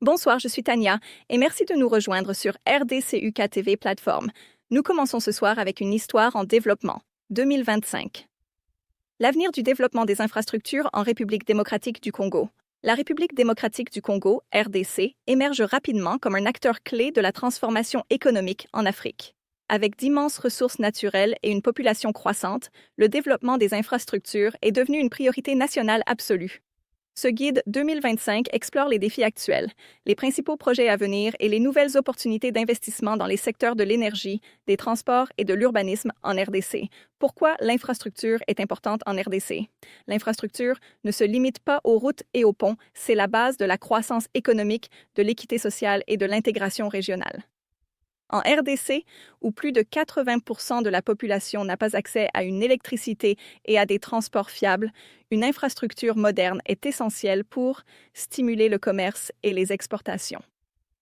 Bonsoir, je suis Tania et merci de nous rejoindre sur RDCUK TV plateforme. Nous commençons ce soir avec une histoire en développement. 2025. L'avenir du développement des infrastructures en République démocratique du Congo. La République démocratique du Congo, RDC, émerge rapidement comme un acteur clé de la transformation économique en Afrique. Avec d'immenses ressources naturelles et une population croissante, le développement des infrastructures est devenu une priorité nationale absolue. Ce guide 2025 explore les défis actuels, les principaux projets à venir et les nouvelles opportunités d'investissement dans les secteurs de l'énergie, des transports et de l'urbanisme en RDC. Pourquoi l'infrastructure est importante en RDC? L'infrastructure ne se limite pas aux routes et aux ponts, c'est la base de la croissance économique, de l'équité sociale et de l'intégration régionale. En RDC, où plus de 80% de la population n'a pas accès à une électricité et à des transports fiables, une infrastructure moderne est essentielle pour stimuler le commerce et les exportations,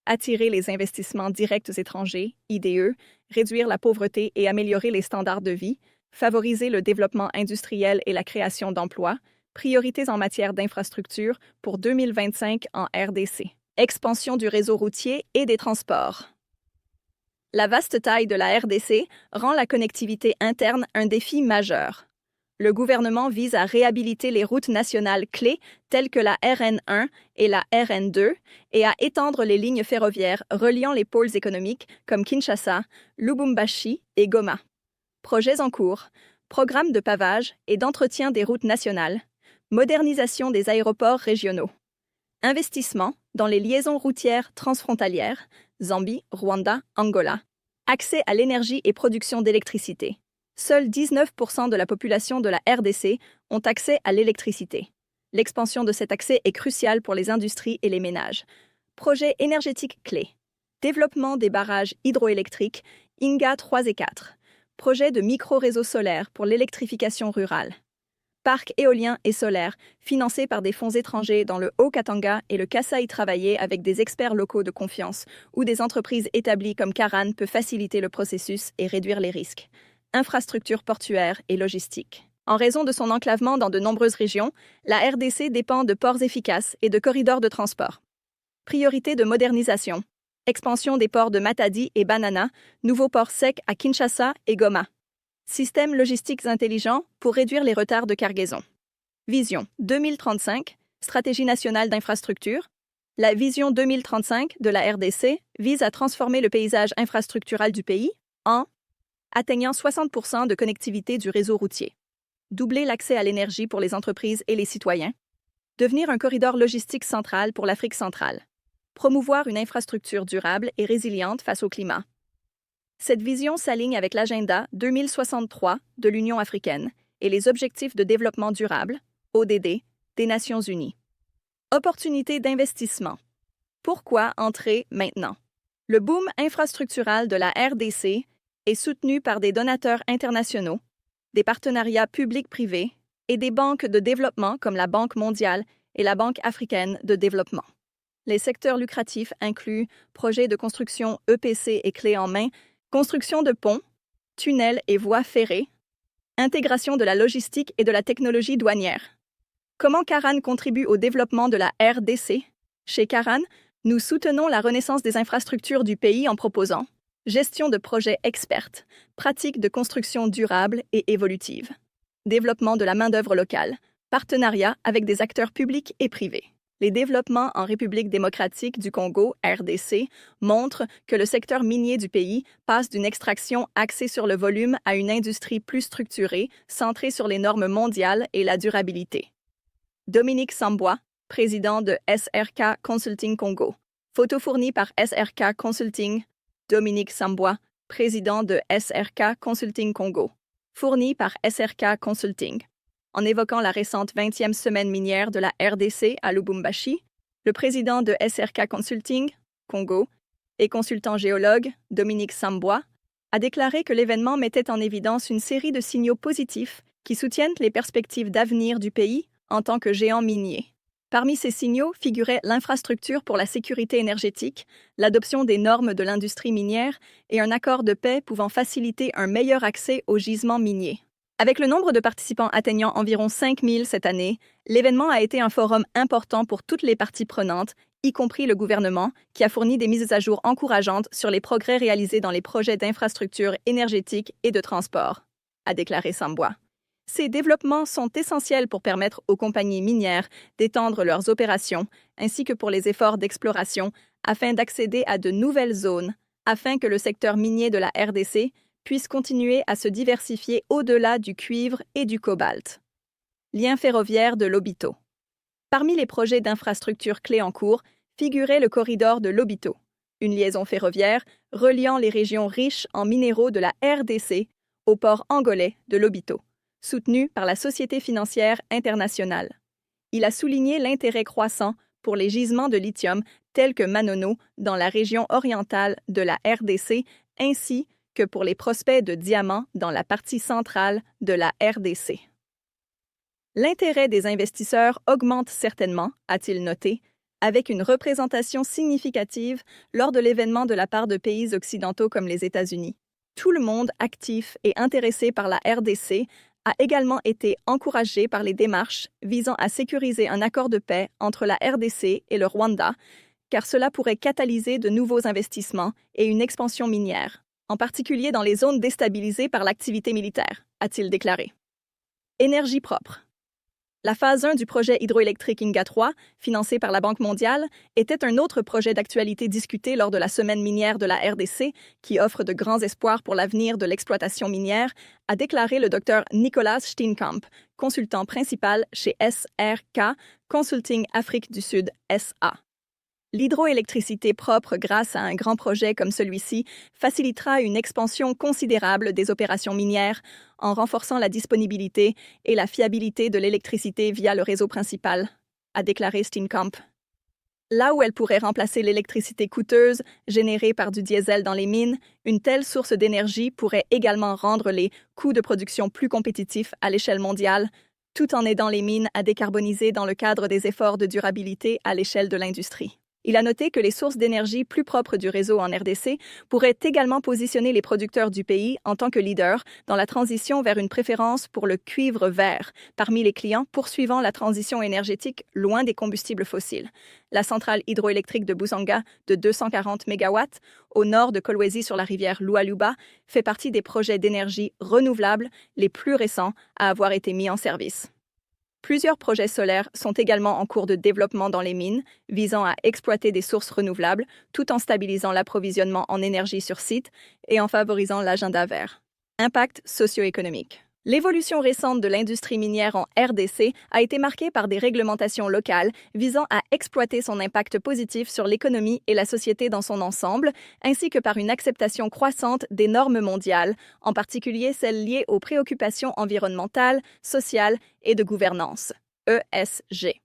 attirer les investissements directs étrangers, IDE, réduire la pauvreté et améliorer les standards de vie, favoriser le développement industriel et la création d'emplois, priorités en matière d'infrastructure pour 2025 en RDC. Expansion du réseau routier et des transports. La vaste taille de la RDC rend la connectivité interne un défi majeur. Le gouvernement vise à réhabiliter les routes nationales clés telles que la RN1 et la RN2 et à étendre les lignes ferroviaires reliant les pôles économiques comme Kinshasa, Lubumbashi et Goma. Projets en cours, programme de pavage et d'entretien des routes nationales, modernisation des aéroports régionaux. Investissement dans les liaisons routières transfrontalières, Zambie, Rwanda, Angola. Accès à l'énergie et production d'électricité. Seuls 19% de la population de la RDC ont accès à l'électricité. L'expansion de cet accès est cruciale pour les industries et les ménages. Projets énergétiques clés. Développement des barrages hydroélectriques, INGA 3 et 4. Projet de micro-réseaux solaires pour l'électrification rurale. Parc éolien et solaire, financé par des fonds étrangers dans le Haut-Katanga et le Kasaï travaillé avec des experts locaux de confiance ou des entreprises établies comme Karan peut faciliter le processus et réduire les risques. Infrastructures portuaires et logistiques. En raison de son enclavement dans de nombreuses régions, la RDC dépend de ports efficaces et de corridors de transport. Priorité de modernisation. Expansion des ports de Matadi et Banana, nouveaux ports secs à Kinshasa et Goma. Systèmes logistiques intelligents pour réduire les retards de cargaison. Vision 2035, Stratégie nationale d'infrastructure. La vision 2035 de la RDC vise à transformer le paysage infrastructural du pays en atteignant 60% de connectivité du réseau routier, doubler l'accès à l'énergie pour les entreprises et les citoyens, devenir un corridor logistique central pour l'Afrique centrale, promouvoir une infrastructure durable et résiliente face au climat. Cette vision s'aligne avec l'agenda 2063 de l'Union africaine et les objectifs de développement durable, ODD, des Nations unies. Opportunités d'investissement. Pourquoi entrer maintenant? Le boom infrastructural de la RDC est soutenu par des donateurs internationaux, des partenariats publics-privés et des banques de développement comme la Banque mondiale et la Banque africaine de développement. Les secteurs lucratifs incluent projets de construction EPC et clés en main, construction de ponts, tunnels et voies ferrées, intégration de la logistique et de la technologie douanière. Comment Karan contribue au développement de la RDC? Chez Karan, nous soutenons la renaissance des infrastructures du pays en proposant gestion de projets expertes, pratiques de construction durable et évolutive, développement de la main-d'œuvre locale, partenariat avec des acteurs publics et privés. Les développements en République démocratique du Congo, RDC, montrent que le secteur minier du pays passe d'une extraction axée sur le volume à une industrie plus structurée, centrée sur les normes mondiales et la durabilité. Dominique Sambwa, président de SRK Consulting Congo. Photo fournie par SRK Consulting. Dominique Sambwa, président de SRK Consulting Congo. Fournie par SRK Consulting. En évoquant la récente 20e semaine minière de la RDC à Lubumbashi, le président de SRK Consulting, Congo, et consultant géologue, Dominique Sambwa, a déclaré que l'événement mettait en évidence une série de signaux positifs qui soutiennent les perspectives d'avenir du pays en tant que géant minier. Parmi ces signaux figuraient l'infrastructure pour la sécurité énergétique, l'adoption des normes de l'industrie minière et un accord de paix pouvant faciliter un meilleur accès aux gisements miniers. Avec le nombre de participants atteignant environ 5 000 cette année, l'événement a été un forum important pour toutes les parties prenantes, y compris le gouvernement, qui a fourni des mises à jour encourageantes sur les progrès réalisés dans les projets d'infrastructures énergétiques et de transport, a déclaré Sambwa. Ces développements sont essentiels pour permettre aux compagnies minières d'étendre leurs opérations, ainsi que pour les efforts d'exploration, afin d'accéder à de nouvelles zones, afin que le secteur minier de la RDC puisse continuer à se diversifier au-delà du cuivre et du cobalt. Lien ferroviaire de Lobito. Parmi les projets d'infrastructures clés en cours figurait le corridor de Lobito, une liaison ferroviaire reliant les régions riches en minéraux de la RDC au port angolais de Lobito, soutenu par la Société financière internationale. Il a souligné l'intérêt croissant pour les gisements de lithium tels que Manono dans la région orientale de la RDC, ainsi que pour les prospects de diamants dans la partie centrale de la RDC. L'intérêt des investisseurs augmente certainement, a-t-il noté, avec une représentation significative lors de l'événement de la part de pays occidentaux comme les États-Unis. Tout le monde actif et intéressé par la RDC a également été encouragé par les démarches visant à sécuriser un accord de paix entre la RDC et le Rwanda, car cela pourrait catalyser de nouveaux investissements et une expansion minière, en particulier dans les zones déstabilisées par l'activité militaire, a-t-il déclaré. Énergie propre. La phase 1 du projet hydroélectrique Inga 3, financé par la Banque mondiale, était un autre projet d'actualité discuté lors de la semaine minière de la RDC, qui offre de grands espoirs pour l'avenir de l'exploitation minière, a déclaré le Dr Nicolas Steenkamp, consultant principal chez SRK Consulting Afrique du Sud SA. L'hydroélectricité propre grâce à un grand projet comme celui-ci facilitera une expansion considérable des opérations minières en renforçant la disponibilité et la fiabilité de l'électricité via le réseau principal, a déclaré Steenkamp. Là où elle pourrait remplacer l'électricité coûteuse générée par du diesel dans les mines, une telle source d'énergie pourrait également rendre les coûts de production plus compétitifs à l'échelle mondiale, tout en aidant les mines à décarboniser dans le cadre des efforts de durabilité à l'échelle de l'industrie. Il a noté que les sources d'énergie plus propres du réseau en RDC pourraient également positionner les producteurs du pays en tant que leaders dans la transition vers une préférence pour le cuivre vert parmi les clients poursuivant la transition énergétique loin des combustibles fossiles. La centrale hydroélectrique de Busanga, de 240 MW, au nord de Kolwezi sur la rivière Lualuba, fait partie des projets d'énergie renouvelable les plus récents à avoir été mis en service. Plusieurs projets solaires sont également en cours de développement dans les mines, visant à exploiter des sources renouvelables tout en stabilisant l'approvisionnement en énergie sur site et en favorisant l'agenda vert. Impact socio-économique. L'évolution récente de l'industrie minière en RDC a été marquée par des réglementations locales visant à exploiter son impact positif sur l'économie et la société dans son ensemble, ainsi que par une acceptation croissante des normes mondiales, en particulier celles liées aux préoccupations environnementales, sociales et de gouvernance, ESG.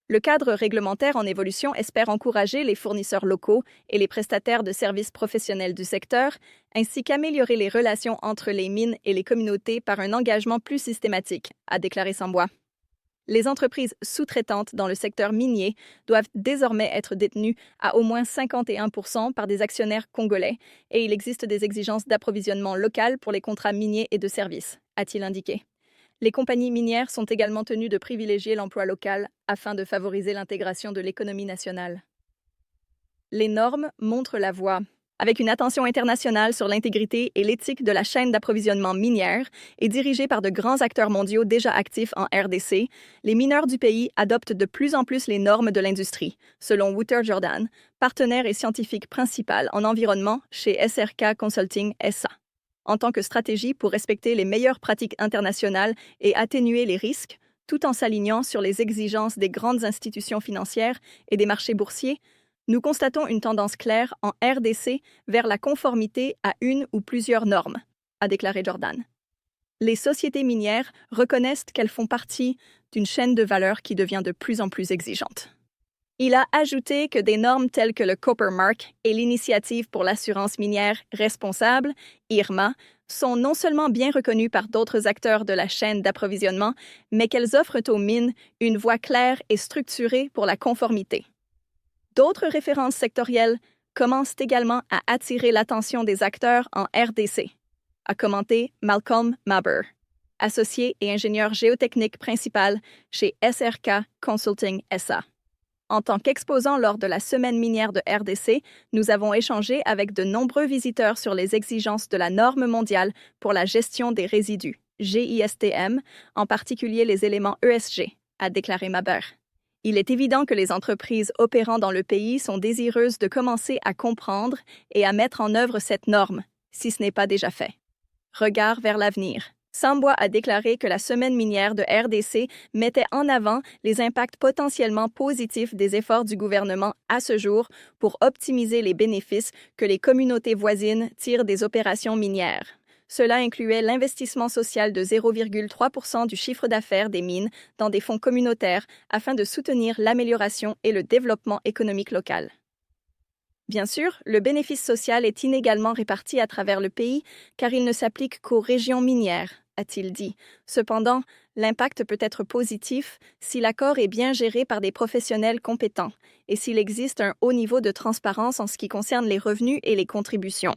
Le cadre réglementaire en évolution espère encourager les fournisseurs locaux et les prestataires de services professionnels du secteur, ainsi qu'améliorer les relations entre les mines et les communautés par un engagement plus systématique, a déclaré Sambwa. Les entreprises sous-traitantes dans le secteur minier doivent désormais être détenues à au moins 51% par des actionnaires congolais, et il existe des exigences d'approvisionnement local pour les contrats miniers et de services, a-t-il indiqué. Les compagnies minières sont également tenues de privilégier l'emploi local afin de favoriser l'intégration de l'économie nationale. Les normes montrent la voie. Avec une attention internationale sur l'intégrité et l'éthique de la chaîne d'approvisionnement minière et dirigée par de grands acteurs mondiaux déjà actifs en RDC, les mineurs du pays adoptent de plus en plus les normes de l'industrie, selon Wouter Jordan, partenaire et scientifique principal en environnement chez SRK Consulting SA. En tant que stratégie pour respecter les meilleures pratiques internationales et atténuer les risques, tout en s'alignant sur les exigences des grandes institutions financières et des marchés boursiers, nous constatons une tendance claire en RDC vers la conformité à une ou plusieurs normes, a déclaré Jordan. Les sociétés minières reconnaissent qu'elles font partie d'une chaîne de valeur qui devient de plus en plus exigeante. Il a ajouté que des normes telles que le Copper Mark et l'Initiative pour l'assurance minière responsable, IRMA, sont non seulement bien reconnues par d'autres acteurs de la chaîne d'approvisionnement, mais qu'elles offrent aux mines une voie claire et structurée pour la conformité. D'autres références sectorielles commencent également à attirer l'attention des acteurs en RDC, a commenté Malcolm Maber, associé et ingénieur géotechnique principal chez SRK Consulting SA. En tant qu'exposant lors de la semaine minière de RDC, nous avons échangé avec de nombreux visiteurs sur les exigences de la norme mondiale pour la gestion des résidus, GISTM, en particulier les éléments ESG, a déclaré Maber. Il est évident que les entreprises opérant dans le pays sont désireuses de commencer à comprendre et à mettre en œuvre cette norme, si ce n'est pas déjà fait. Regard vers l'avenir. Sambwa a déclaré que la semaine minière de RDC mettait en avant les impacts potentiellement positifs des efforts du gouvernement à ce jour pour optimiser les bénéfices que les communautés voisines tirent des opérations minières. Cela incluait l'investissement social de 0,3% du chiffre d'affaires des mines dans des fonds communautaires afin de soutenir l'amélioration et le développement économique local. Bien sûr, le bénéfice social est inégalement réparti à travers le pays car il ne s'applique qu'aux régions minières, a-t-il dit. Cependant, l'impact peut être positif si l'accord est bien géré par des professionnels compétents et s'il existe un haut niveau de transparence en ce qui concerne les revenus et les contributions.